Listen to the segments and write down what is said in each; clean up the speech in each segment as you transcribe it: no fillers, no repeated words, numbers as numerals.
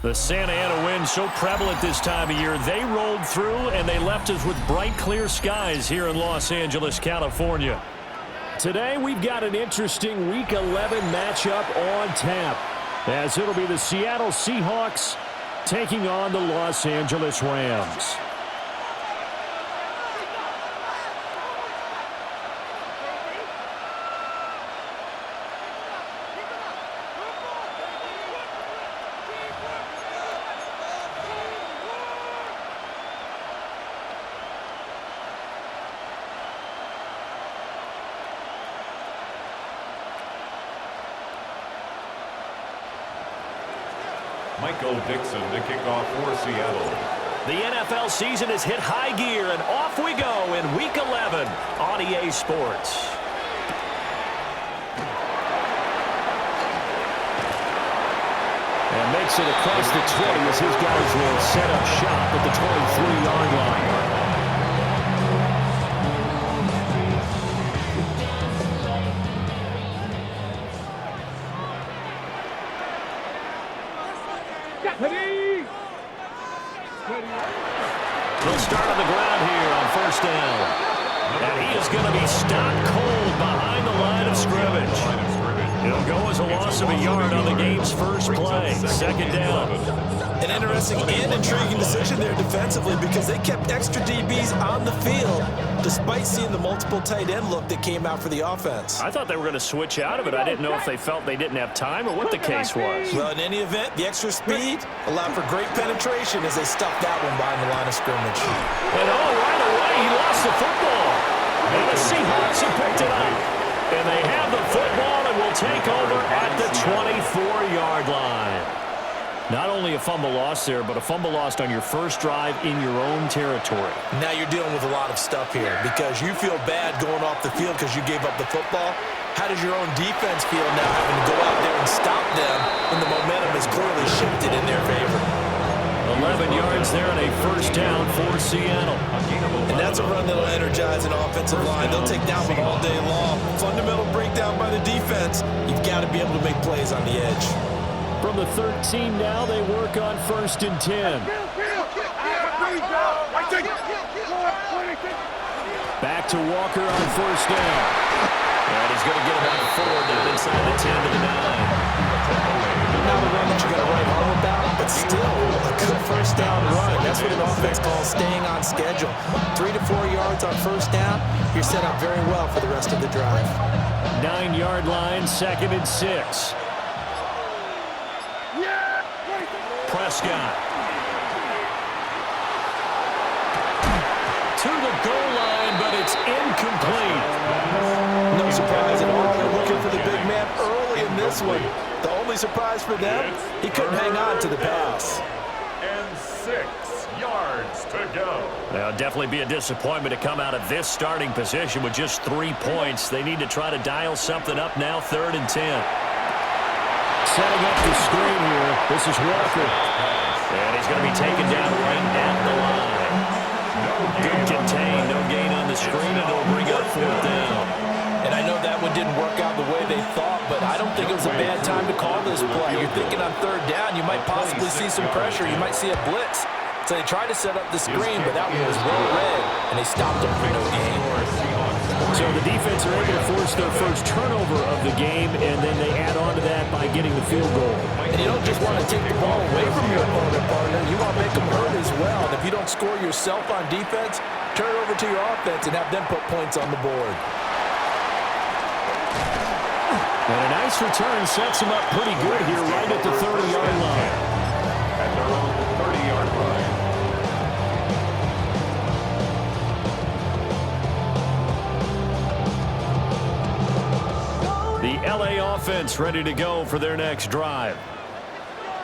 The Santa Ana wind so prevalent this time of year. They rolled through, and they left us with bright, clear skies here in Los Angeles, California. Today, we've got an interesting Week 11 matchup on tap, as it'll be the Seattle Seahawks taking on the Los Angeles Rams. Michael Dixon to kick off for Seattle. The NFL season has hit high gear, and off we go in Week 11 on EA Sports. And makes it across the 20 as his guys will set up shop at the 23-yard line. He'll start on the ground here on first down. And he is going to be stopped cold behind the line of scrimmage. It'll go as a loss of a yard on the game's first play. Second down. An interesting and intriguing decision there defensively because they kept extra DBs on the field despite seeing the multiple tight end look that came out for the offense. I thought they were going to switch out of it. I didn't know if they felt they didn't have time or what the case was. Well, in any event, the extra speed allowed for great penetration as they stuffed that one behind the line of scrimmage. And right away, he lost the football. And the Seahawks have picked it up. And they have the football and will take over at the 24-yard line. Not only a fumble loss there, but a fumble lost on your first drive in your own territory. Now you're dealing with a lot of stuff here because you feel bad going off the field because you gave up the football. How does your own defense feel now having to go out there and stop them when the momentum is clearly shifted in their favor? 11 yards there and a first down for Seattle. And that's a run that'll energize an offensive line. They'll take down one all day long. Fundamental breakdown by the defense. You've got to be able to make plays on the edge. From the 13 now, they work on first and 10. Back to Walker on first down. And he's going to get about 4 down inside the 10 to the 9. Not a run that you got to write home about, but still a good first down run. That's what an offense calls staying on schedule. 3 to 4 yards on first down, you're set up very well for the rest of the drive. 9-yard line, second and 6. Prescott. To the goal line, but it's incomplete. No surprise at all. They're looking for the big man early in this one. The only surprise for them, he couldn't hang on to the pass. And 6 yards to go. Now, definitely be a disappointment to come out of this starting position with just 3 points. They need to try to dial something up now, 3rd and 10. Setting up the screen here. This is Walker. And he's going to be taken down right at the line. Good contain. No gain on the screen, and it'll bring up 4th down. And I know that one didn't work out the way they thought, but I don't think it was a bad time to call this play. You're thinking on 3rd down, you might possibly see some pressure. You might see a blitz. So they tried to set up the screen, but that one was well read, and they stopped him for no gain. So the defense are able to force their first turnover of the game, and then they add on to that by getting the field goal. And you don't just want to take the ball away from your opponent, partner. You want to make them hurt as well. And if you don't score yourself on defense, turn it over to your offense and have them put points on the board. And a nice return sets him up pretty good here right at the 30-yard line. At their own 30-yard line. The LA offense ready to go for their next drive.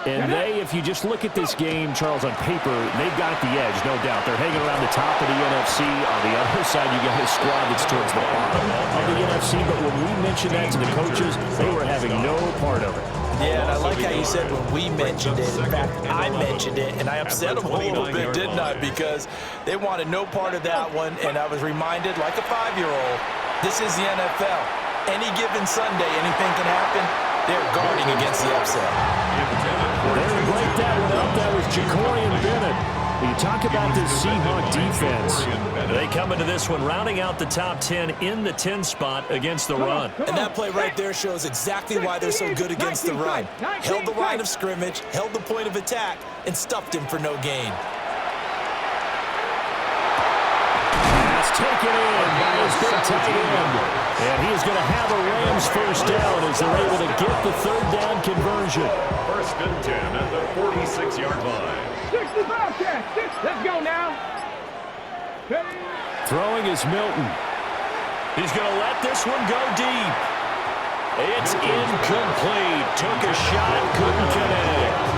And they, if you just look at this game, Charles, on paper, they've got the edge, no doubt. They're hanging around the top of the NFC. On the other side, you got a squad that's towards the bottom of the NFC. But when we mentioned that to the coaches, they were having no part of it. Yeah, and I like how you said when we mentioned it. In fact, I mentioned it, and I upset them a little bit, didn't I? Because they wanted no part of that one, and I was reminded, like a 5-year-old, this is the NFL. Any given Sunday, anything can happen. They're guarding against the upset. They're in great that one up. That was Ja'Cory Bennett. You talk about this Seahawk defense. They come into this one rounding out the top 10 in the 10 spot against the run. And that play right there shows exactly why they're so good against the run. Held the line of scrimmage, held the point of attack, and stuffed him for no gain. That's taken in by his big tight end. And he is going to have a Rams first down as they're able to get the third down conversion. First and 10 at the 46-yard line. 65 catch. Let's go now. Throwing is Milton. He's going to let this one go deep. It's incomplete. Took a shot, couldn't connect.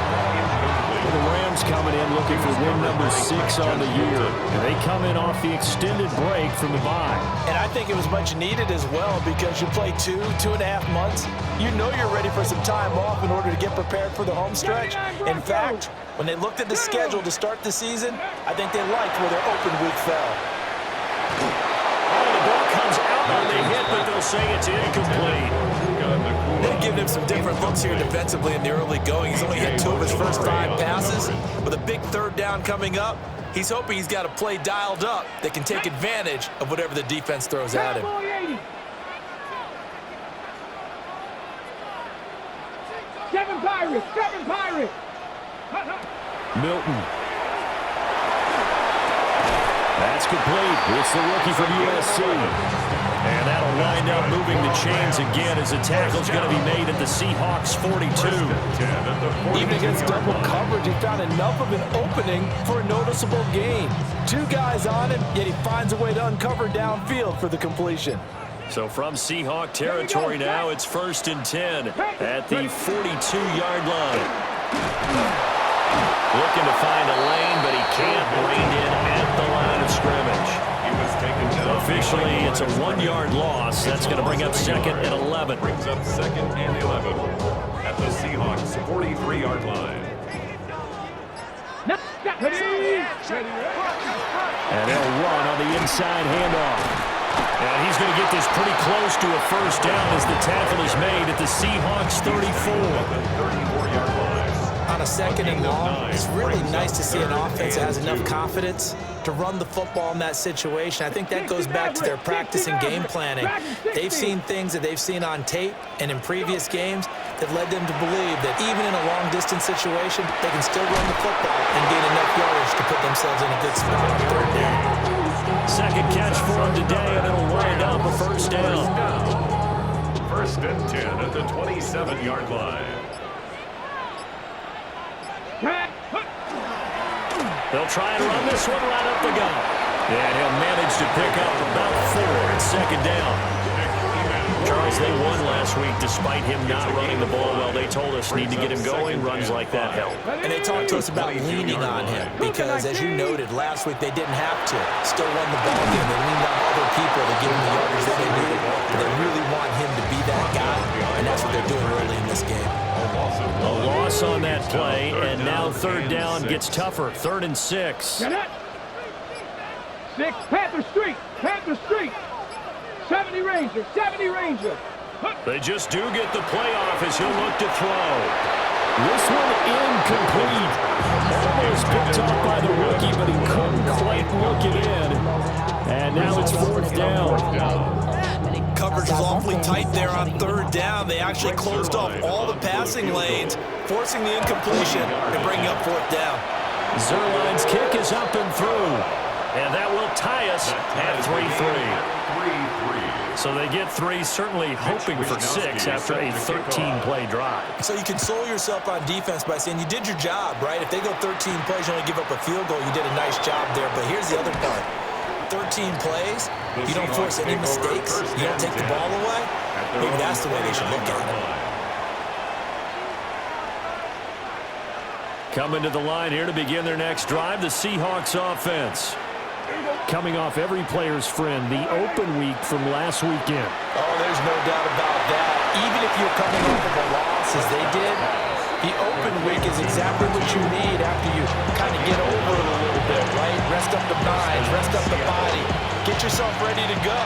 The Rams coming in looking for win number 6 on the year. And they come in off the extended break from the bye. And I think it was much needed as well because you play 2.5 months. You know you're ready for some time off in order to get prepared for the home stretch. In fact, when they looked at the schedule to start the season, I think they liked where their open week fell. Oh, the ball comes out on the hit, but they'll say it's incomplete. They've given him some different looks here defensively in the early going. He's only hit 2 of his first 5 passes. With a big third down coming up, he's hoping he's got a play dialed up that can take advantage of whatever the defense throws at him. 7 Pirates. Milton. That's complete. It's the rookie from USC. And that'll wind up moving the chains again as the tackle's going to be made at the Seahawks 42. Even against double coverage, he found enough of an opening for a noticeable gain. 2 guys on him, yet he finds a way to uncover downfield for the completion. So from Seahawk territory now, it's first and 10 at the 42-yard line. Looking to find a lane, but he can't rein in at the line of scrimmage. Officially, it's a 1-yard loss. That's going to bring up second and 11. Brings up second and 11 at the Seahawks 43-yard line. And they'll run on the inside handoff. And he's going to get this pretty close to a first down as the tackle is made at the Seahawks 34. 34-yard line. On a second and long, it's really nice to see an offense that has enough confidence to run the football in that situation. I think that goes back to their practice and game planning. They've seen things that they've seen on tape and in previous games that led them to believe that even in a long-distance situation, they can still run the football and gain enough yardage to put themselves in a good spot on third down. Second catch for him today, and it'll wind up a first down. First and 10 at the 27-yard line. They'll try and run this one right up the gut. And he'll manage to pick up about 4 at second down. Charles, they won last week despite him not running the ball well. They told us need to get him going. Runs like that help. And they talked to us about leaning on him because, as you noted, last week they didn't have to. Still won the ball game. They leaned on other people to give him the yardage that they needed. But they really want him to be that guy, and that's what they're doing early in this game. A loss on that play, and now third down gets tougher. 3rd and 6. 6, Panther Street. 70 Ranger. They just do get the play off as he'll look to throw. This one incomplete. Almost picked up by the rookie, but he couldn't quite look it in. And now it's 4th down. Coverage was awfully tight there on third down. They actually closed off all the passing lanes, forcing the incompletion and bringing up 4th down. Zerline's kick is up and through. And that will tie us at 3-3. So they get 3, certainly hoping for 6 after a 13-play drive. So you console yourself on defense by saying you did your job, right? If they go 13 plays, you only give up a field goal, you did a nice job there. But here's the other part. 13 plays, you don't force any mistakes, you don't take the ball away. Maybe that's the way they should look at it. Coming to the line here to begin their next drive, the Seahawks offense. Coming off every player's friend, the open week from last weekend. Oh, there's no doubt about that. Even if you're coming off of a loss as they did, the open week is exactly what you need after you kind of get over it a little bit, right? Rest up the mind, rest up the body, get yourself ready to go.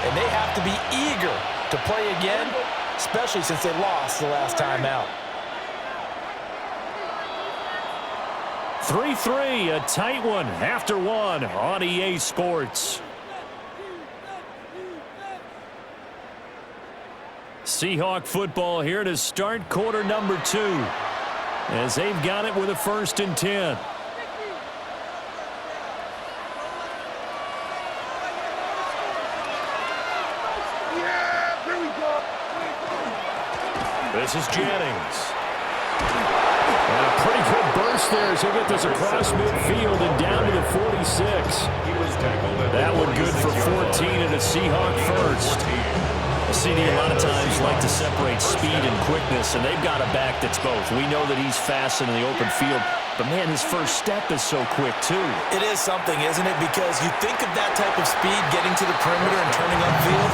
And they have to be eager to play again, especially since they lost the last time out. 3-3, a tight one after one on EA Sports. Seahawk football here to start quarter number 2 as they've got it with a 1st and 10. This is Jennings. And a pretty good burst there as he'll get this across midfield and down to the 46. That one good for 14 and a Seahawk first. The CD a lot of times like to separate speed and quickness, and they've got a back that's both. We know that he's fast in the open field, but, man, his first step is so quick, too. It is something, isn't it? Because you think of that type of speed getting to the perimeter and turning upfield,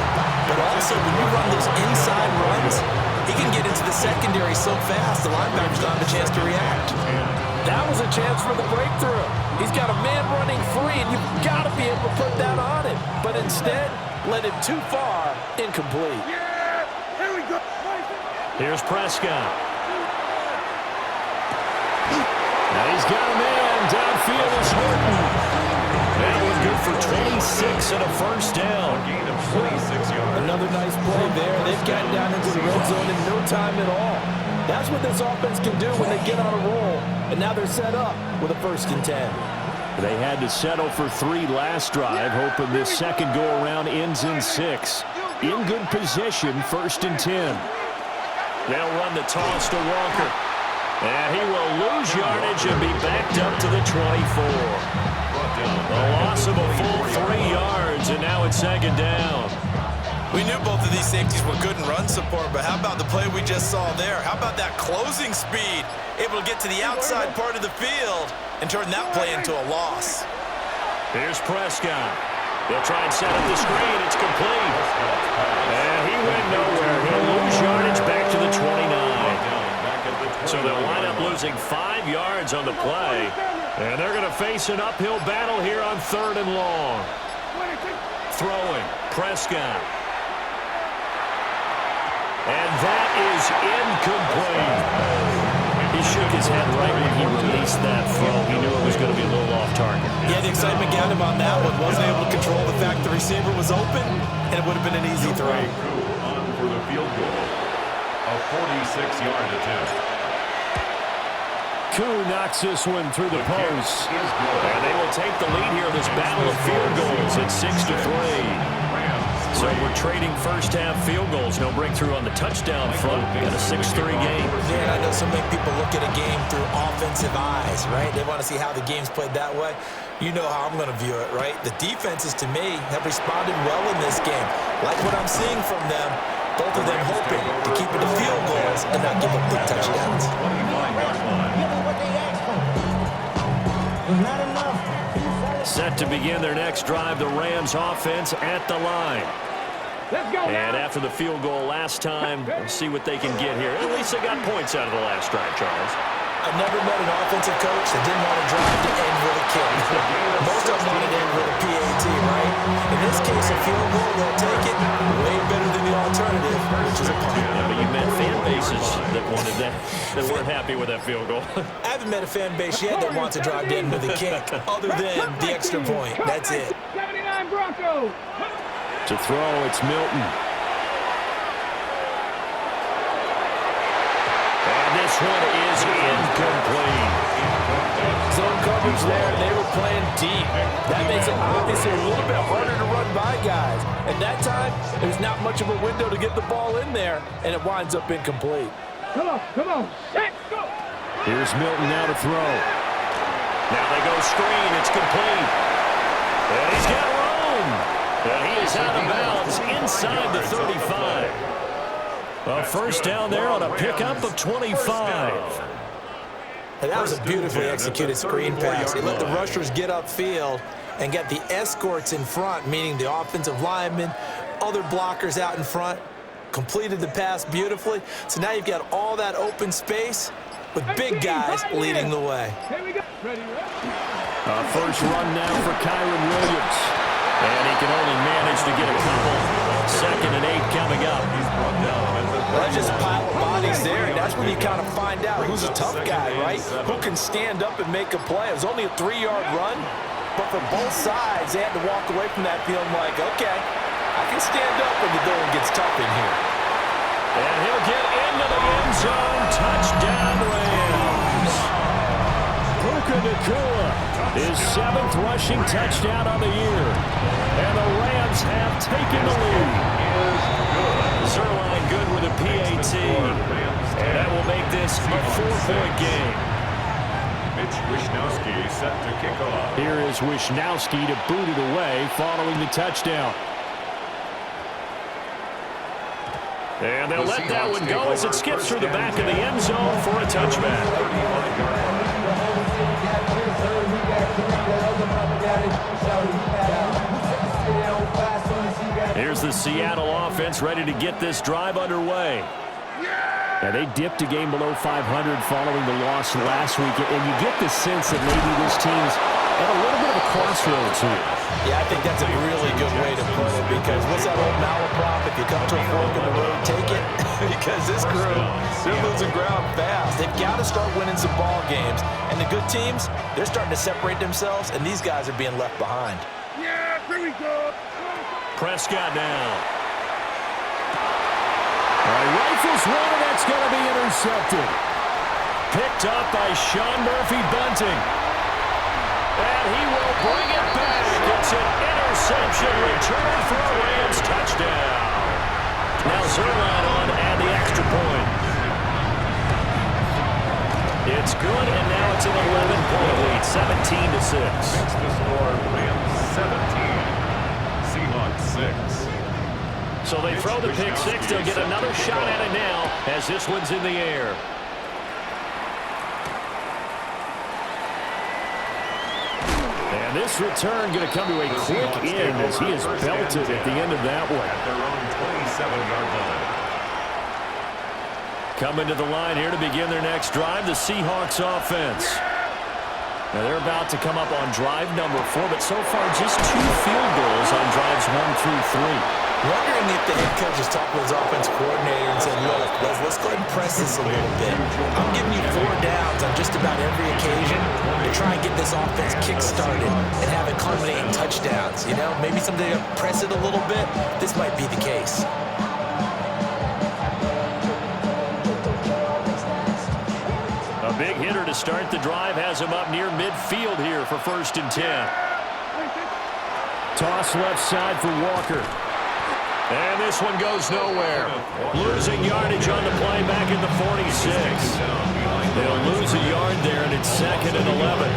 but also when you run those inside runs, he can get into the secondary so fast the linebackers don't have a chance to react. That was a chance for the breakthrough. He's got a man running free, and you've got to be able to put that on him. But instead, led him too far, incomplete. Yeah, here we go. Here's Prescott. Now he's got a man. Downfield is Horton. That one good for 26 and a first down. Gain of 26 yards. Another nice play there. They've gotten down into the red zone in no time at all. That's what this offense can do when they get on a roll. And now they're set up with a 1st and 10. They had to settle for 3 last drive, hoping this second go-around ends in 6. In good position, 1st and 10. They'll run the toss to Walker. And he will lose yardage and be backed up to the 24. A loss of a full 3 yards, and now it's 2nd down. We knew both of these safeties were good in run support, but how about the play we just saw there? How about that closing speed? Able to get to the outside part of the field and turn that play into a loss. Here's Prescott. They'll try and set up the screen. It's complete. And he went nowhere. He'll lose yardage back to the 29. So they'll wind up losing 5 yards on the play. And they're going to face an uphill battle here on 3rd and long. Throwing. Prescott. And that is incomplete. He shook his head right when he released that throw. He knew it was going to be a little off target. Yeah, the excitement got him on that one. Wasn't able to control the fact the receiver was open, and it would have been an easy throw. On for the field goal. A 46-yard attempt. Koo knocks this one through the post. And they will take the lead here in this battle of field goals at 6-3. So we're trading first-half field goals. No breakthrough on the touchdown front. Got a 6-3 game. Yeah, I know so many people look at a game through offensive eyes, right? They want to see how the game's played that way. You know how I'm going to view it, right? The defenses, to me, have responded well in this game. Like what I'm seeing from them, both of them hoping to keep it to field goals and not give up big touchdowns. Set to begin their next drive, the Rams offense at the line. Let's go. And after the field goal last time, we'll see what they can get here. At least they got points out of the last drive, Charles. I've never met an offensive coach that didn't want to drive to end with a kick. Most of them wanted to end with a PAT, right? In this case, a field goal, they'll take it way better than the alternative, which is a punt. Yeah, but you met fan bases that wanted that, that weren't happy with that field goal. I haven't met a fan base yet that wants to drive to end with a kick, other than the extra point. That's it. 79 Broncos. To throw, it's Milton. And this one is incomplete. Zone coverage there, and they were playing deep. That makes it obviously a little bit harder to run by guys. And that time, there's not much of a window to get the ball in there, and it winds up incomplete. Come on. Set, go. Here's Milton now to throw. Now they go screen. It's complete. And he's got room. And he is out of bounds inside the 35. A first down there on a pickup of 25. And that was a beautifully executed screen pass. They let the rushers get upfield and get the escorts in front, meaning the offensive linemen, other blockers out in front, completed the pass beautifully. So now you've got all that open space with big guys leading the way. Here we go. Ready. First run now for Kyron Williams. And he can only manage to get a couple. 2nd and 8 coming up. That's just a pile of bodies there, and that's when you kind of find out who's a tough guy, right? Who can stand up and make a play. It was only a 3-yard run, but for both sides, they had to walk away from that feeling like, okay, I can stand up when the going gets tough in here. And he'll get into the end zone. Touchdown, Rams. Puka Nacua, his 7th rushing touchdown on the year. And the Rams have taken the lead. Zerline good with a PAT. And that will make this a 4-point game. Mitch Wishnowsky set to kick off. Here is Wishnowsky to boot it away following the touchdown. And they'll let that one go as it skips through the back of the end zone for a touchback. Here's the Seattle offense ready to get this drive underway. And they dipped a game below 500 following the loss last week. And you get the sense that maybe this team's at a little bit of a crossroads here. Yeah, I think that's a really good way to put it, because what's that old malaprop? If you come to a fork in the road, take it. Because this crew, they're losing ground fast. They've got to start winning some ball games. And the good teams, they're starting to separate themselves, and these guys are being left behind. Yeah, here we go. Prescott now. Rifles one, and that's going to be intercepted. Picked up by Sean Murphy-Bunting. And he will bring it back. It's an interception return for a Rams touchdown. Now Zerline on and the extra point. It's good, and now it's an 11-point lead, 17-6. Makes the score Rams 17, Seahawks 6. So they throw the pick six. They'll get another shot at it now as this one's in the air. And this return going to come to a quick end as he is belted at the end of that one. At their own 27-yard line. Coming to the line here to begin their next drive, the Seahawks offense. Now they're about to come up on drive number 4, but so far just 2 field goals on drives 1 through 3. Wondering if the head coach has talked with his offense coordinator and said, look, let's go ahead and press this a little bit. I'm giving you 4 downs on just about every occasion to try and get this offense kick-started and have it culminate in touchdowns. You know, maybe someday to press it a little bit. This might be the case. A big hitter to start the drive has him up near midfield here for 1st and 10. Toss left side for Walker. And this one goes nowhere. Losing yardage on the play back in the 46. They'll lose a yard there, and it's 2nd and 11.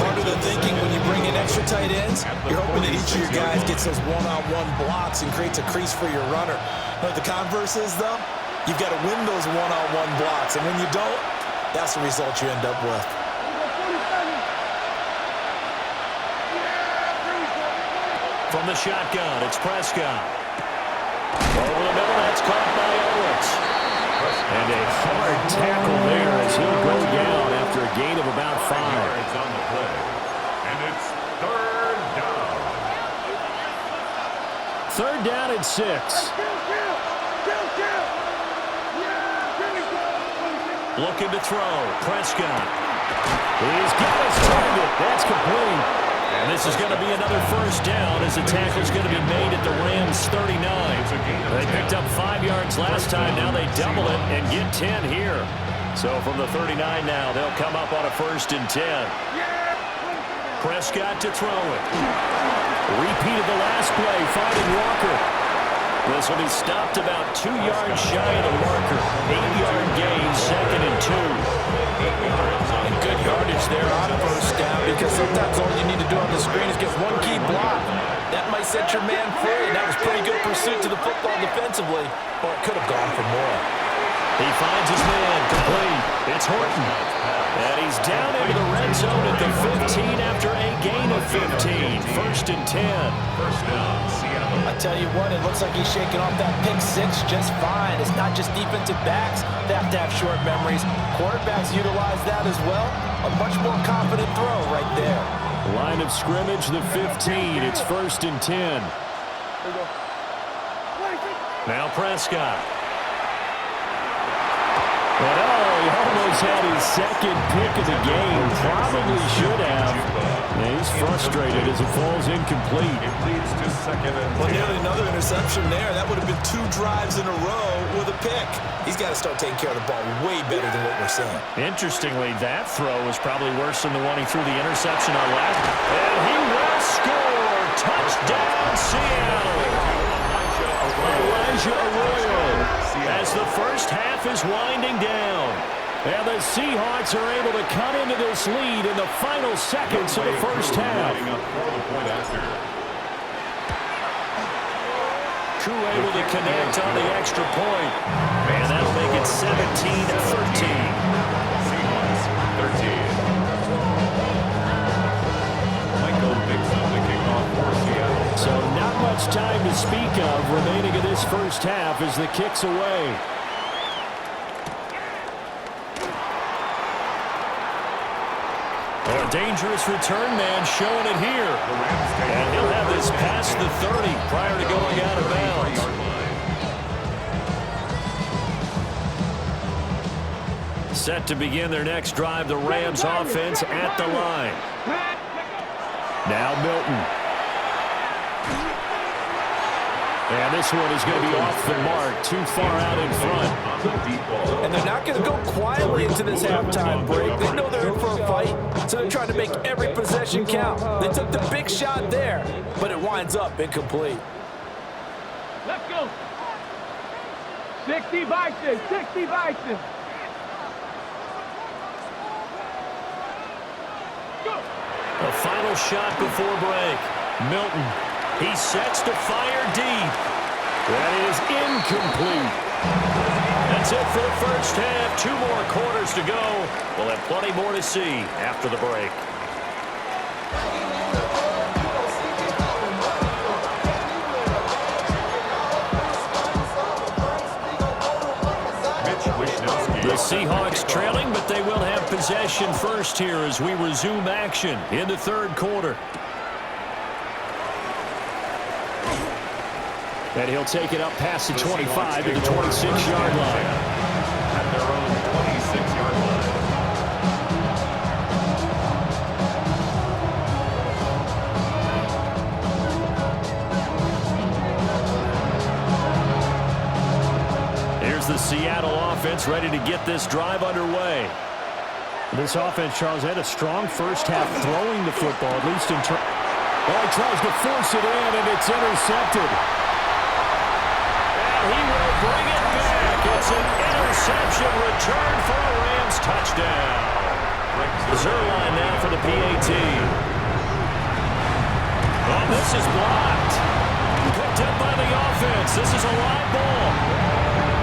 Part of the thinking when you bring in extra tight ends, you're hoping that each of your guys gets those one-on-one blocks and creates a crease for your runner. But the converse is, though, you've got to win those one-on-one blocks. And when you don't, that's the result you end up with. From the shotgun, it's Prescott. Over the middle, that's caught by Owens. And a hard tackle there as he'll go down after a gain of about 5. Yards on the play. And it's 3rd down. 3rd down and 6. Looking to throw. Prescott. He's got his target. That's complete. And this is going to be another 1st down as the tackle's going to be made at the Rams 39. They picked up 5 yards last time. Now they double it and get 10 here. So from the 39 now, they'll come up on a 1st and 10. Prescott to throw it. Repeat of the last play, finding Walker. This will be stopped about 2 yards shy of the marker. 8-yard gain, 2nd and 2. And good yardage there on 1st down, because sometimes all you need to do on the screen is get 1 key block. That might set your man free, and that was pretty good pursuit to the football defensively, or it could have gone for more. He finds his man, complete. It's Horton. And he's down into the red zone at the 15 after a gain of 15. First and 10. First down, Seattle. I tell you what, it looks like he's shaking off that pick six just fine. It's not just defensive backs that have to have short memories. Quarterbacks utilize that as well. A much more confident throw right there. Line of scrimmage, the 15. It's first and 10. Now Prescott. But he almost had his second pick of the game. Probably should have. And he's frustrated as it falls incomplete. It leads to second and 10. Well, nearly another interception there. That would have been 2 drives in a row with a pick. He's got to start taking care of the ball way better than what we're seeing. Interestingly, that throw was probably worse than the one he threw the interception on last. And he will score. Touchdown, Seattle. Elijah Arroyo. As the first half is winding down. And the Seahawks are able to cut into this lead in the final seconds of the first half. True able to connect on the extra point. And that'll make it 17-13. Seahawks, 13. Michael Dixon, the kickoff for Seattle. So not much time to speak of remaining in this first half as the kick's away. A dangerous return man showing it here. And he'll have this past the 30 prior to going out of bounds. Set to begin their next drive, the Rams offense at the line. Now Milton. And this one is going to be off the mark, too far out in front. And they're not going to go quietly into this halftime break. They know they're in for a fight, so they're trying to make every possession count. They took the big shot there, but it winds up incomplete. Let's go. 60 Bison, 60 Bison. A final shot before break. Milton. He sets to fire deep. That is incomplete. That's it for the first half. 2 more quarters to go. We'll have plenty more to see after the break. The Seahawks trailing, but they will have possession first here as we resume action in the third quarter. And he'll take it up past the 25 to the 26-yard line. At their own 26-yard line. Here's the Seattle offense ready to get this drive underway. This offense, Charles, had a strong first half throwing the football, at least in terms. Oh, he tries to force it in, and it's intercepted. He will bring it back. It's an interception return for a Rams touchdown. Zerline now for the PAT. Oh, this is blocked. Picked up by the offense. This is a live ball.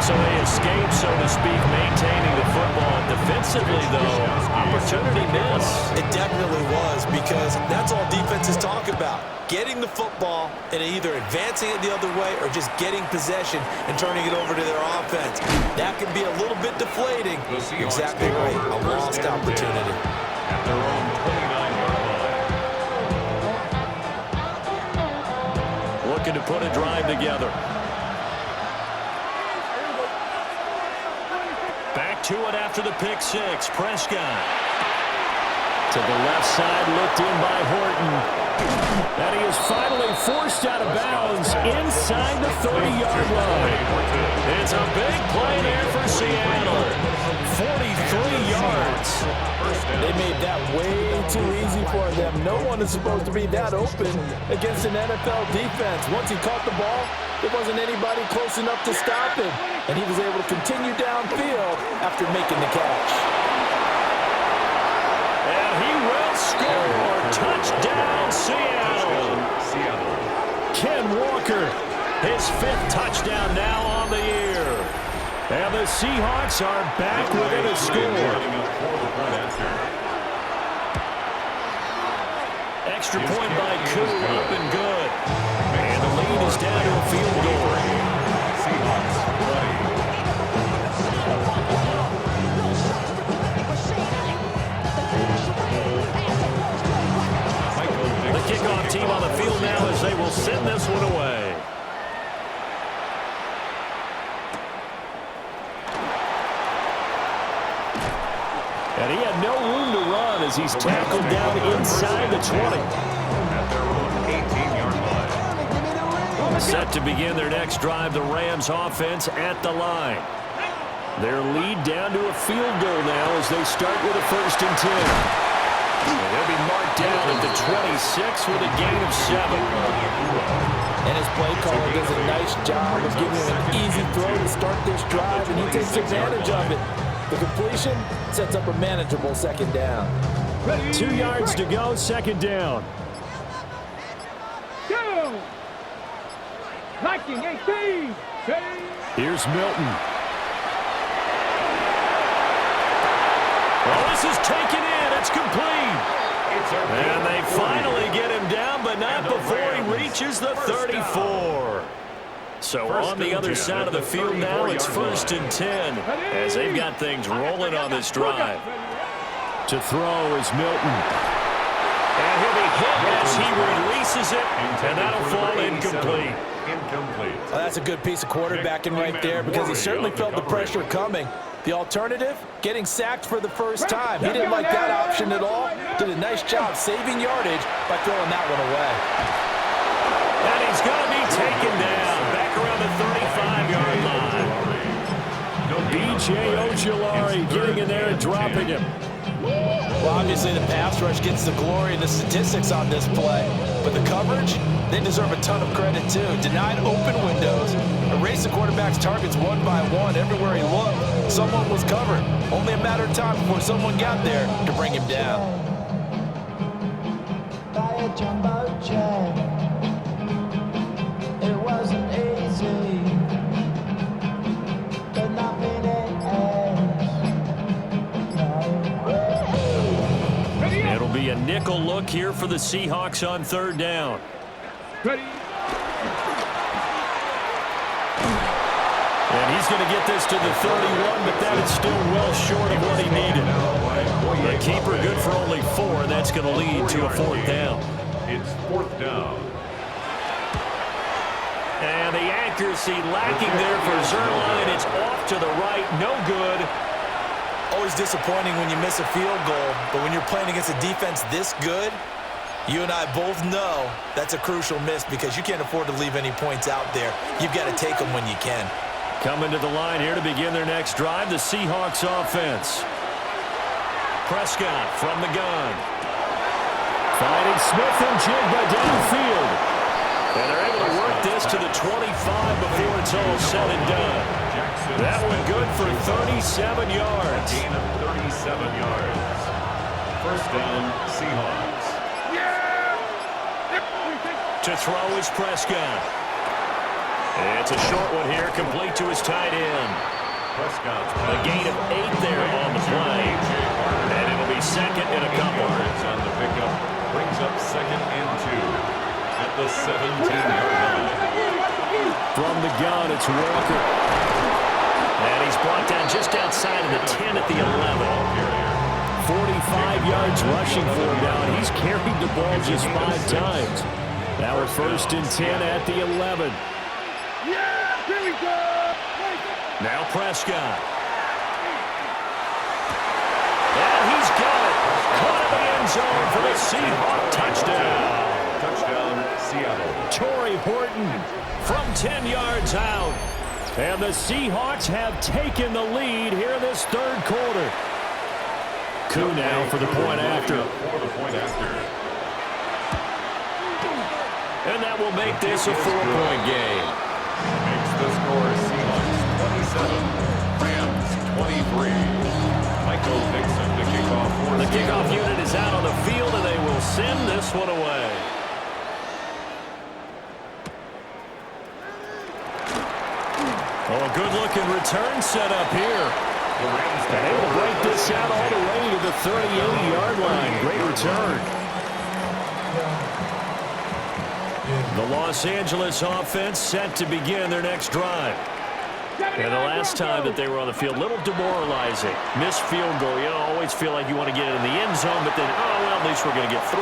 So they escape, so to speak, maintaining the football. Defensively, though, opportunity miss. It definitely was, because that's all defenses talk about. Getting the football and either advancing it the other way or just getting possession and turning it over to their offense. That can be a little bit deflating. Exactly right. A lost opportunity. At their own 29-yard line. Looking to put a drive together. Back to it after the pick six. Prescott. To the left side, looked in by Horton. And he is finally forced out of bounds inside the 30-yard line. It's a big play there for Seattle. 43 yards. They made that way too easy for them. No one is supposed to be that open against an NFL defense. Once he caught the ball, there wasn't anybody close enough to stop him. And he was able to continue downfield after making the catch. And he will score. Touchdown, Seattle. Ken Walker, his 5th touchdown now on the year. And the Seahawks are back within a score. Extra point by Koo, up and good. And the lead is down to a field goal. Seahawks The kickoff team on the field now as they will send this one away. And he had no room to run as he's tackled down inside the 20. At their own 18-yard line. Set to begin their next drive, the Rams offense at the line. Their lead down to a field goal now as they start with a 1st and 10. And they'll be marked down at the 26 with a gain of 7. And his play caller does a nice job of giving him an easy throw to start this drive, and he takes advantage of it. The completion sets up a manageable 2nd down. 2 yards to go, 2nd down. Go! Liking 18. Here's Milton. Well, this is taken in. It's complete. And they finally get him down, but not before he reaches the 34. So on the other side of the field now, it's 1st and 10 as they've got things rolling on this drive. To throw is Milton. And he'll be hit as he releases it, and that'll fall incomplete. Well, that's a good piece of quarterbacking right there because he certainly felt the pressure coming. The alternative, getting sacked for the first time. He didn't like that option at all. Did a nice job saving yardage by throwing that one away. And he's going to be taken down back around the 35-yard line. B.J. Ojulari getting in there and dropping him. Well, obviously the pass rush gets the glory and the statistics on this play, but the coverage, they deserve a ton of credit too. Denied open windows, erased the quarterback's targets one by one. Everywhere he looked, someone was covered. Only a matter of time before someone got there to bring him down. It wasn't easy, but nothing It'll be a nickel look here for the Seahawks on 3rd down. Ready? And he's going to get this to the 31, but that is still well short of what he needed. The keeper good for only 4, and that's going to lead to a 4th down. It's 4th down. And the accuracy lacking there for Zerline. It's off to the right, no good. Always disappointing when you miss a field goal, but when you're playing against a defense this good, you and I both know that's a crucial miss because you can't afford to leave any points out there. You've got to take them when you can. Coming to the line here to begin their next drive, the Seahawks offense. Prescott from the gun. Finding Smith and Jigba downfield. And they're able to work this to the 25 before it's all said and done. That one good for 37 yards. Gain of 37 yards. 1st down, Seahawks. To throw is Prescott. It's a short one here, complete to his tight end. Prescott's A gain of 8 there on the play. And it'll be 2nd and a couple. on the pickup brings up 2nd and 2 at the 17-yard line. From the gun, it's Walker. And he's brought down just outside of the 10 at the 11. 45 yards rushing for him now, and he's carried the ball just 5 times. Now a 1st and 10 at the 11. Here we go! Now Prescott. And he's got it. Caught in the end zone for the Seahawk touchdown. Touchdown, Seattle. Torrey Horton from 10 yards out. And the Seahawks have taken the lead here in this 3rd quarter. Koo now for the point after. And that will make this a 4-point game. Makes the score Seahawks 27, Rams 23. Michael Dixon to kick off for The kickoff unit is out on the field, and they will send this one away. Oh, a good-looking return set up here. And able to break this out all the way to the 38-yard line. Great return. The Los Angeles offense set to begin their next drive. And the last time that they were on the field, a little demoralizing. Missed field goal. You always feel like you want to get it in the end zone, but then, oh, well, at least we're going to get 3.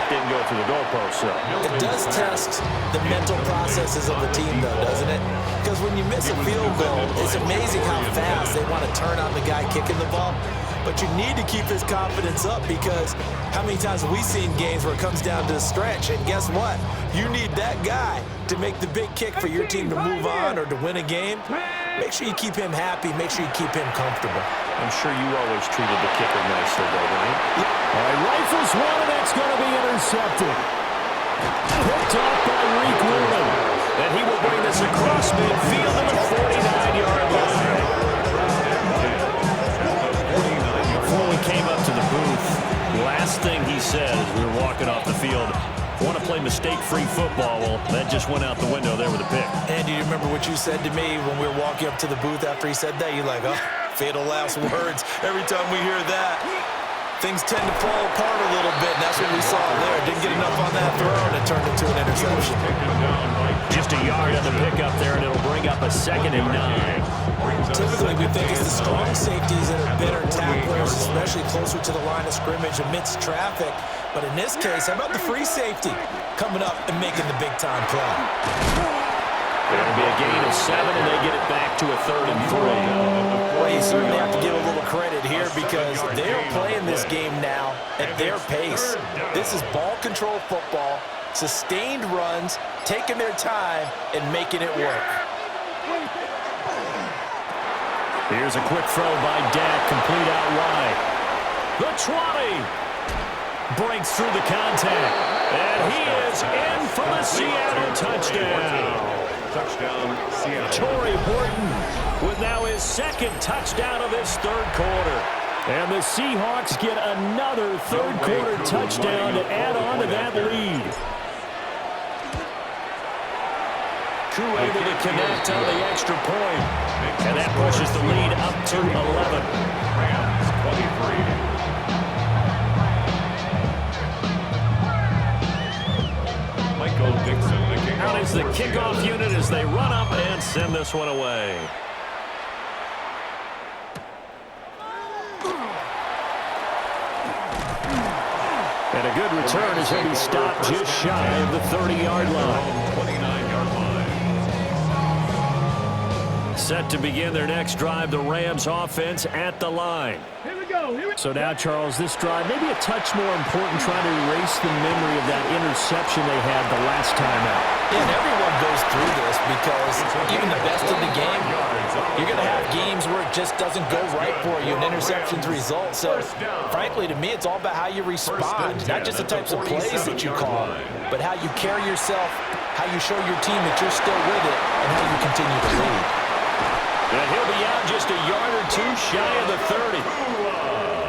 Didn't go through the goalpost, so. It does test the mental processes of the team, though, doesn't it? Because when you miss a field goal, it's amazing how fast they want to turn on the guy kicking the ball. But you need to keep his confidence up, because how many times have we seen games where it comes down to the stretch? And guess what? You need that guy to make the big kick for your team to move on or to win a game. Make sure you keep him happy. Make sure you keep him comfortable. I'm sure you always treated the kicker nicely, though, right? All right, rifles one, and that's going to be intercepted. Picked off by Reek Wheeler. And he will bring this across midfield to the 49-yard line. Before we came up to the booth, last thing he said as we were walking off the field, want to play mistake-free football. Well, that just went out the window there with a pick. And do you remember what you said to me when we were walking up to the booth after he said that? You're like, oh, fatal last words. Every time we hear that, things tend to fall apart a little bit, and that's what we saw there. Didn't get enough on that throw, and it turned into an interception. Just a yard on the pickup there, and it'll bring up a 2nd and 9. Typically, we think it's the strong safeties that are better tacklers, especially closer to the line of scrimmage amidst traffic. But in this case, how about the free safety coming up and making the big-time play? It'll be a gain of 7, and they get it back to a 3rd and 3. Well, you certainly have to give a little credit here, because they're playing this game now at their pace. This is ball control football, sustained runs, taking their time, and making it work. Here's a quick throw by Dak, complete out wide. The 20 breaks through the contact, and he is in for the Seattle touchdown. Touchdown, Seattle. Torrey Horton with now his 2nd touchdown of this 3rd quarter. And the Seahawks get another 3rd quarter touchdown to add on to that lead. Koo able to connect on the extra point. And that pushes the lead up to 11. Rams 23. Michael Dixon, the kickoff. Out is the kickoff unit as they run up and send this one away. And a good return as he'll be stopped just shy of the 30-yard line. 29-yard line. Set to begin their next drive, the Rams offense at the line. Here we go. So now, Charles, this drive maybe a touch more important, trying to erase the memory of that interception they had the last time out. Yeah, and everyone goes through this, because even the best in the game, you're going to have games where it just doesn't go right for you, and interceptions result. So, frankly, to me, it's all about how you respond, not just the types of plays that you call, but how you carry yourself, how you show your team that you're still with it, and how you continue to lead. And he'll be out just a yard or 2 shy of the 30.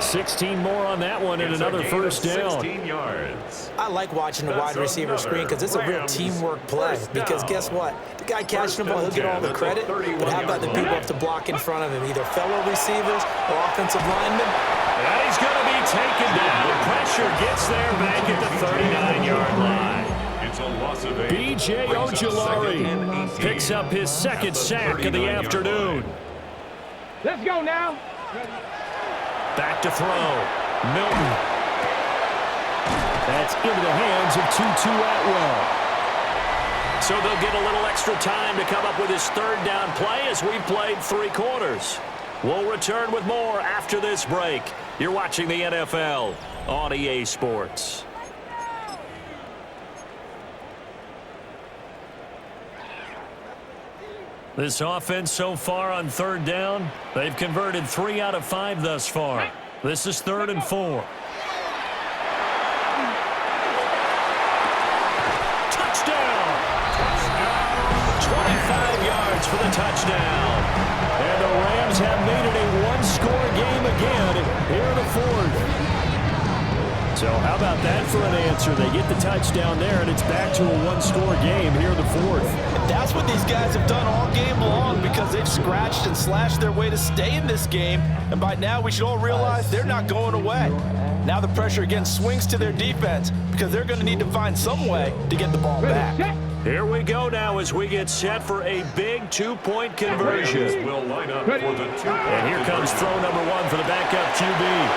16 more on that one, and another first down. 16 yards. I like watching the wide receiver screen, because it's a real teamwork play. Because guess what? The guy catching the ball, he'll get all the credit, but how about the people who have to block in front of him, either fellow receivers or offensive linemen? And he's going to be taken down. Pressure gets there back at the 39-yard line. It's a loss of 8. B.J. Ojulari picks up his 2nd sack of the afternoon. Let's go now. Back to throw. Milton. That's into the hands of Tutu Atwell. So they'll get a little extra time to come up with his 3rd down play as we've played 3 quarters. We'll return with more after this break. You're watching the NFL on EA Sports. This offense so far on 3rd down, they've converted 3 out of 5 thus far. This is 3rd and 4. Touchdown! 25 yards for the touchdown. And the Rams have made it a 1-score game again here in the 4th. So how about that for an answer? They get the touchdown there, and it's back to a one-score game here in the fourth. And that's what these guys have done all game long because they've scratched and slashed their way to stay in this game. And by now, we should all realize they're not going away. Now the pressure again swings to their defense because they're going to need to find some way to get the ball back. Here we go now as we get set for a big two-point conversion. Will line up for the two-point And here comes throw number one for the backup QB.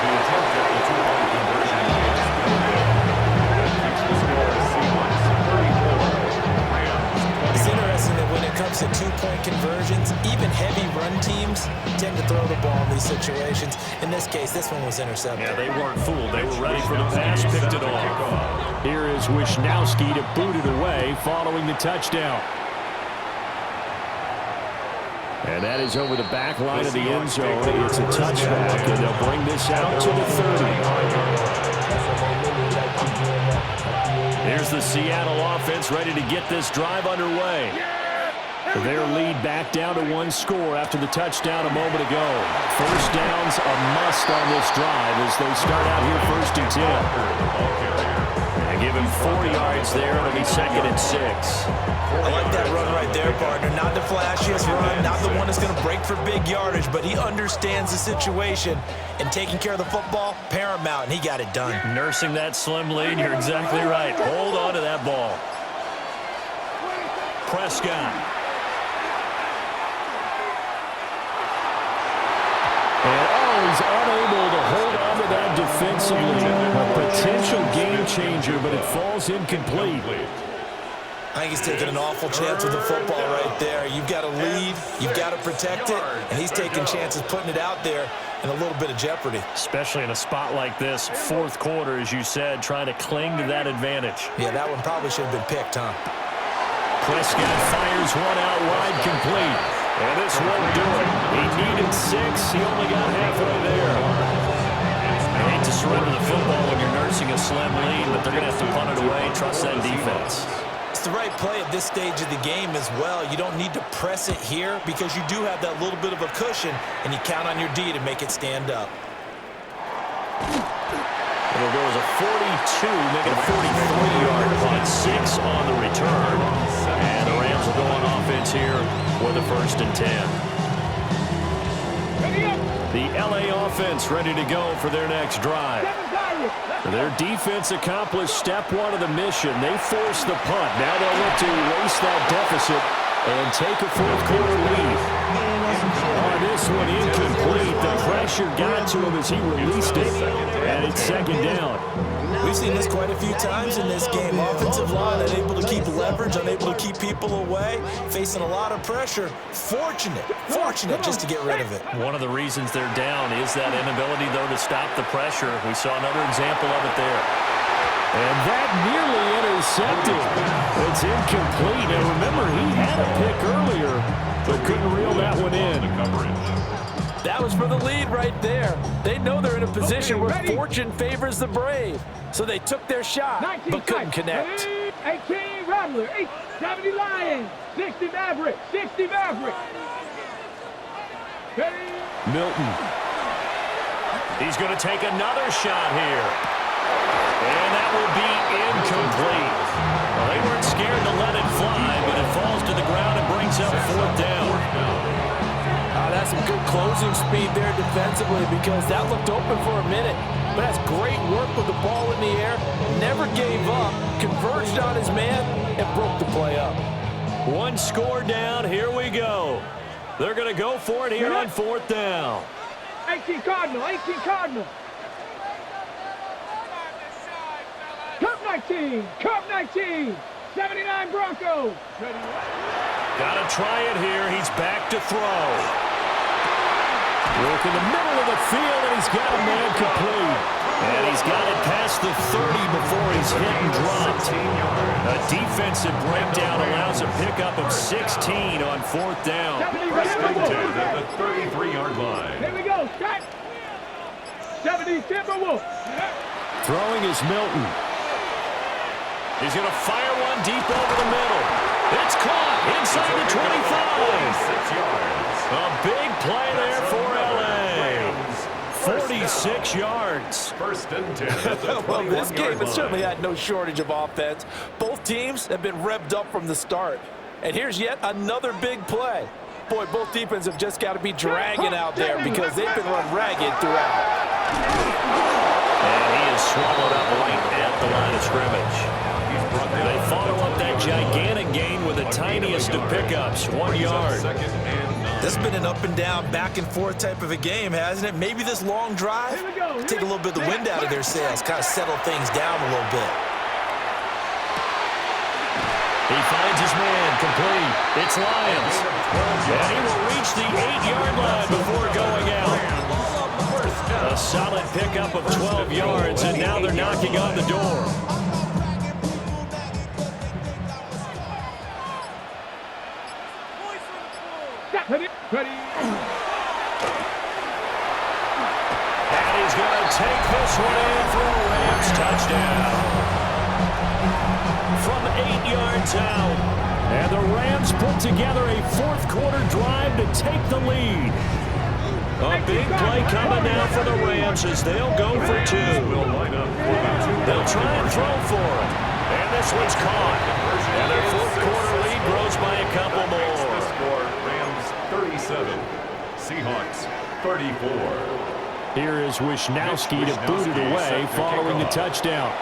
The attempt at the two-point conversion is no good. That keeps the score seamless, 34. Rams, It's interesting that when it comes to two-point conversions, even heavy run teams tend to throw the ball in these situations. In this case, this one was intercepted. Yeah, they weren't fooled. They were ready for the pass, picked it off. Here is Wisnowski to boot it away following the touchdown. And that is over the back line of the end zone. It's a touchback, and they'll bring this out to the 30. Here's the Seattle offense ready to get this drive underway. Their lead back down to one score after the touchdown a moment ago. First down's a must on this drive as they start out here first and 10. And give him 4 yards there. It'll be 2nd and 6. I like that run right there, partner. Not the flashiest run, not the one that's going to break for big yardage, but he understands the situation, and taking care of the football, paramount, and he got it done. Nursing that slim lead, you're exactly right. Hold on to that ball. Prescott. And, he's unable to hold on to that defensively. A potential game changer, but it falls incomplete. I think he's taking an awful chance with the football right there. You've got to lead, you've got to protect it, and he's taking chances putting it out there in a little bit of jeopardy. Especially in a spot like this, fourth quarter, as you said, trying to cling to that advantage. Yeah, that one probably should have been picked, huh? Prescott fires one out wide, complete. And this won't do it. He needed 6. He only got halfway there. I hate to surrender the football when you're nursing a slim lead, but they're going to have to punt it away and trust that defense. It's the right play at this stage of the game as well. You don't need to press it here because you do have that little bit of a cushion, and you count on your D to make it stand up. It'll go as a 42, make it a 43-yard punt, 6 on the return. And the Rams will go on offense here with a 1st and 10. The LA offense ready to go for their next drive. Their defense accomplished step one of the mission. They forced the punt. Now they'll look to erase that deficit and take a fourth-quarter lead. On this one, incomplete. The pressure got to him as he released it, and it's 2nd down. We've seen this quite a few times in this game. Offensive line unable to keep leverage, unable to keep people away, facing a lot of pressure. Fortunate just to get rid of it. One of the reasons they're down is that inability, though, to stop the pressure. We saw another example of it there. And that nearly intercepted. It's incomplete. And remember, he had a pick earlier, but couldn't reel that one in. That was for the lead right there. They know they're in a position where fortune favors the brave. So they took their shot, but couldn't connect. 18 Rattler, 70 Lions, 60 Maverick, 60 Maverick. Milton. He's going to take another shot here. And that will be incomplete. Well, they weren't scared to let it fly, but it falls to the ground and brings up 4th down. That's some good closing speed there defensively because that looked open for a minute. But that's great work with the ball in the air. Never gave up, converged on his man, and broke the play up. One score down. Here we go. They're going to go for it here on 4th down. 18 Cardinal, 18 Cardinal. Cup 19, Cup 19, 79 Broncos. Got to try it here. He's back to throw. Work in the middle of the field, and he's got a man complete. And he's got it past the 30 before he's hit and dropped. A defensive breakdown allows a pickup of 16 on 4th down. Prescott at the 33-yard line. Here we go, Scott. 70 Timberwolves. Throwing is Milton. He's going to fire one deep over the middle. It's caught inside the 25. 6 yards. A big play there for LA. 46 yards. First and 10 at the Well, this 21-yard game has line. certainly had no shortage of offense. Both teams have been revved up from the start. And here's yet another big play. Boy, both defenses have just got to be dragging out there because they've been run ragged throughout. And he is swallowed up right at the line of scrimmage. They follow up that gigantic gain with the tiniest of pickups, 1 yard. Second and 9. This has been an up and down, back and forth type of a game, hasn't it? Maybe this long drive take a little bit of the wind out of their sails, kind of settle things down a little bit. He finds his man, complete. It's Lyons. And he will reach the 8-yard line before going out. A solid pickup of 12 yards, and now they're knocking on the door. Ready? And he's going to take this one in for a Rams touchdown. From 8 yards out. And the Rams put together a fourth-quarter drive to take the lead. A big play coming now for the Rams as they'll go for 2. They'll try and throw for it. And this one's caught. And their fourth-quarter lead grows by a couple more. The score, Rams 37, Seahawks 34. Here is Wisnowski to boot it away following the touchdown.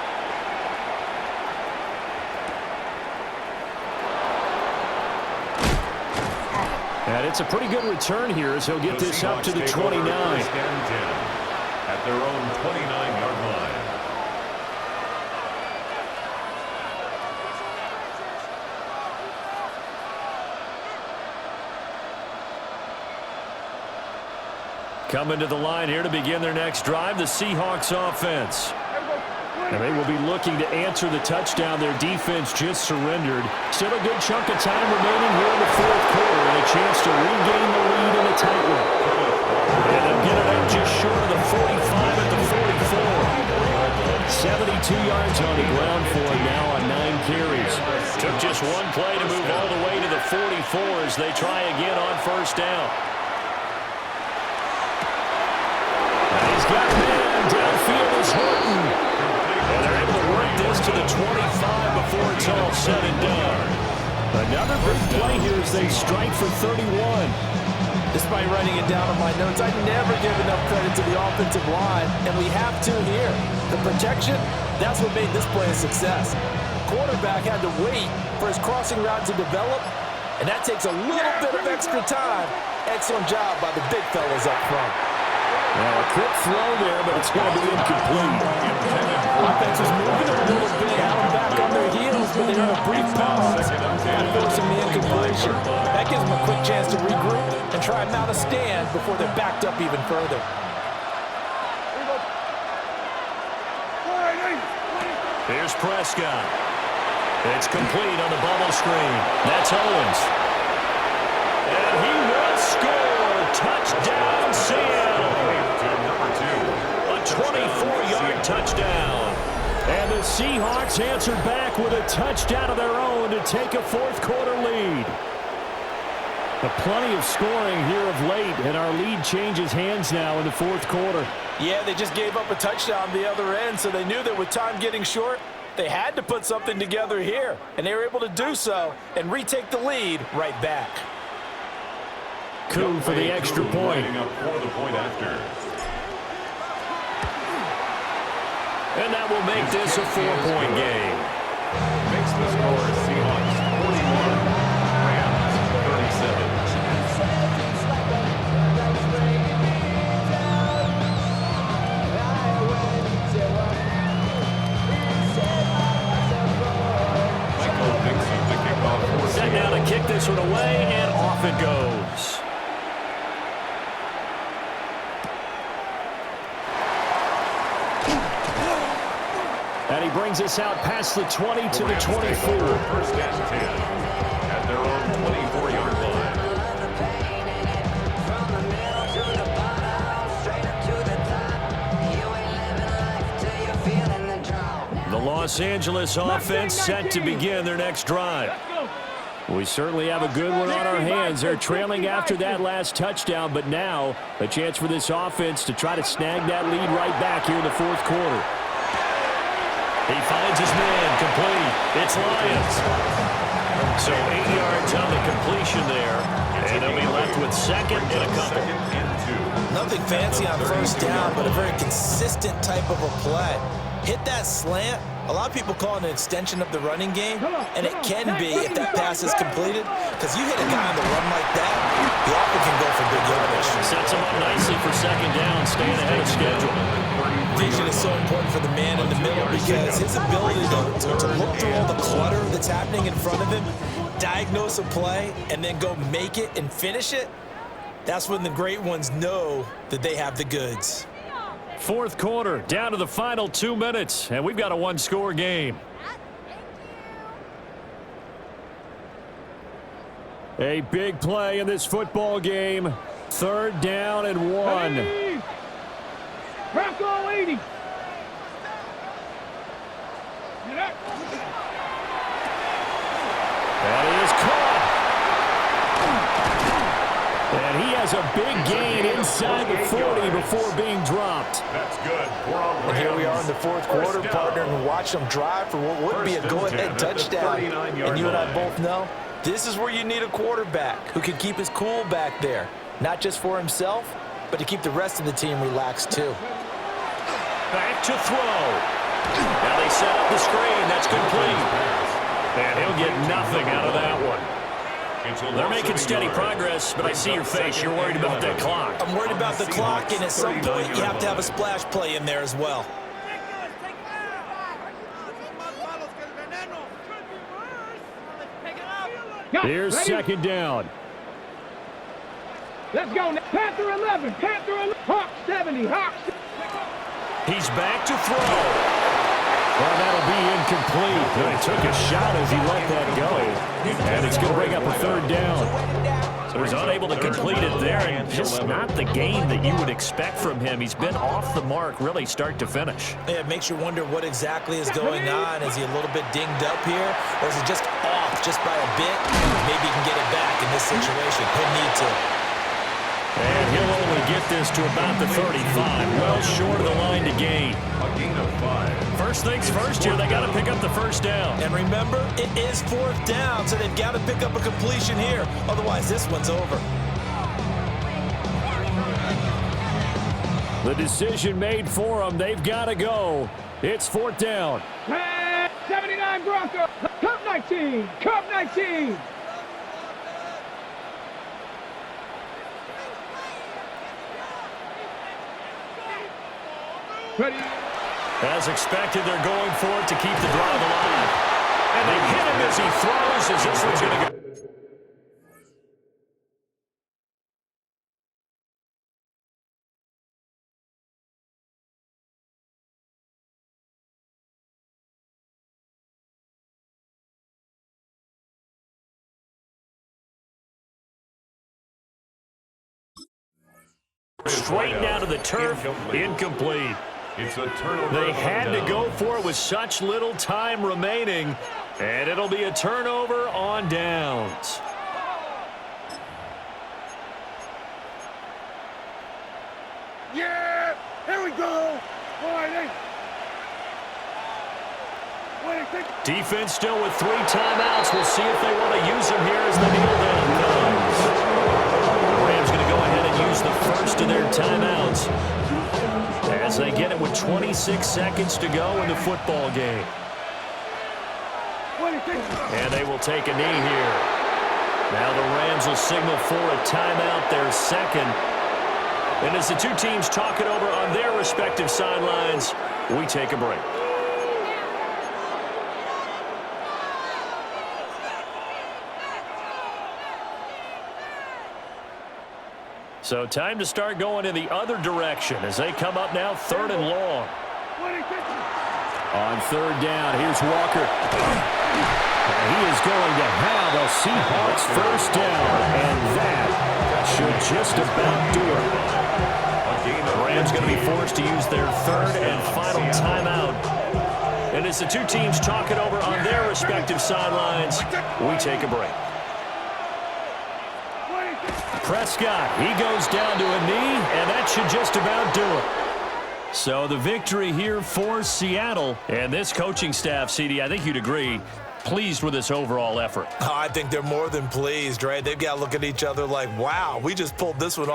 And it's a pretty good return here as he'll get this up to the 29. First and 10 at their own 29-yard line. Coming to the line here to begin their next drive, the Seahawks offense. And they will be looking to answer the touchdown their defense just surrendered. Still a good chunk of time remaining here in the fourth quarter and a chance to regain the lead in a tight one. And they'll get it up just short of the 45 at the 44. 72 yards on the ground for him now on 9 carries. Took just one play to move all the way to the 44 as they try again on first down. He's got a man downfield is Horton. And they're able to work this to the 25 before it's all said and done. Another big play here as they strike for 31. Despite writing it down on my notes, I never give enough credit to the offensive line, and we have to here. The protection, that's what made this play a success. Quarterback had to wait for his crossing route to develop, and that takes a little bit of extra time. Excellent job by the big fellas up front. Well, a quick throw there, but it's going to be incomplete. Offense is moving a little bit, out and back on their heels, but they're in a brief pause and forcing the incompletion. That gives them a quick chance to regroup and try and mount a stand before they're backed up even further. Here's Prescott. It's complete on the bubble screen. That's Owens. And he will score. Touchdown, Seattle. A 24-yard touchdown. And the Seahawks answered back with a touchdown of their own to take a fourth-quarter lead. But plenty of scoring here of late, and our lead changes hands now in the fourth quarter. Yeah, they just gave up a touchdown the other end, so they knew that with time getting short, they had to put something together here, and they were able to do so and retake the lead right back. Coup for the extra point. Up for the point after. And that will make this a 4-point game. Makes the score Seahawks 41, Rams 37. Michael Dixon to kick off for Set now to kick this one away, and off it goes. And he brings us out past the 20 to the 24. First and 10 at their own 24-yard line. The Los Angeles offense set to begin their next drive. We certainly have a good one on our hands. They're trailing after that last touchdown, but now a chance for this offense to try to snag that lead right back here in the fourth quarter. He finds his man, complete. It's Lions. So 8 yards on the completion there, and they'll be left with second and a couple. Nothing fancy on first down, but a very consistent type of a play. Hit that slant. A lot of people call it an extension of the running game, and it can be if that pass is completed, because you hit a guy on the run like that, he often can go for big yardage. Sets him up nicely for second down, staying ahead of schedule. Vision is so important for the man in the middle because his ability to look through all the clutter that's happening in front of him, diagnose a play, and then go make it and finish it, that's when the great ones know that they have the goods. Fourth quarter, down to the final 2 minutes, and we've got a one-score game. A big play in this football game. Third down and 1. Hey! Bronco 80. That is caught. And he has a big gain inside the 40 before being dropped. That's good. And here we are in the fourth quarter, partner, and watch them drive for what would be a go-ahead touchdown. And you and I both know this is where you need a quarterback who can keep his cool back there, not just for himself, but to keep the rest of the team relaxed too. Back to throw. Now they set up the screen. That's complete. And he'll get nothing out of that one. They're making steady progress, but I see your face. You're worried about that clock. I'm worried about the clock, and at some point you have to have a splash play in there as well. Here's second down. Let's go. Panther 11. Panther 11. Hawk 70. Hawk 70. He's back to throw. Well, that'll be incomplete. He took a shot as he let that go. And it's going to bring up a third down. So he's unable to complete it there, and just not the game that you would expect from him. He's been off the mark really start to finish. Yeah, it makes you wonder what exactly is going on. Is he a little bit dinged up here, or is he just off just by a bit? Maybe he can get it back in this situation. He'll need to. And he'll only get this to about the 35, well short of the line to gain. A gain of 5. First things first here, they got to pick up the first down. And remember, it is fourth down, so they've got to pick up a completion here. Otherwise, this one's over. The decision made for them. They've got to go. It's fourth down. 79 Bronco. Cup 19. Cup 19. Ready. As expected, they're going for it to keep the drive alive. And they hit him as he throws, as this one's going to go. Straight down to the turf, incomplete. It's a turnover. They had to go for it with such little time remaining, and it'll be a turnover on downs. Yeah. Here we go. Defense still with 3 timeouts. We'll see if they want to use them here as the kneel down comes. The Rams going to go ahead and use the first of their timeouts as they get it with 26 seconds to go in the football game. And they will take a knee here. Now the Rams will signal for a timeout, their second. And as the two teams talk it over on their respective sidelines, we take a break. So time to start going in the other direction as they come up now 3rd and long. On 3rd down, here's Walker. And he is going to have a Seahawks first down, and that should just about do it. The Rams going to be forced to use their 3rd and final timeout. And as the two teams talk it over on their respective sidelines, we take a break. Prescott, he goes down to a knee, and that should just about do it. So the victory here for Seattle. And this coaching staff, CD, I think you'd agree, pleased with this overall effort. Oh, I think they're more than pleased, right? They've got to look at each other like, wow, we just pulled this one off.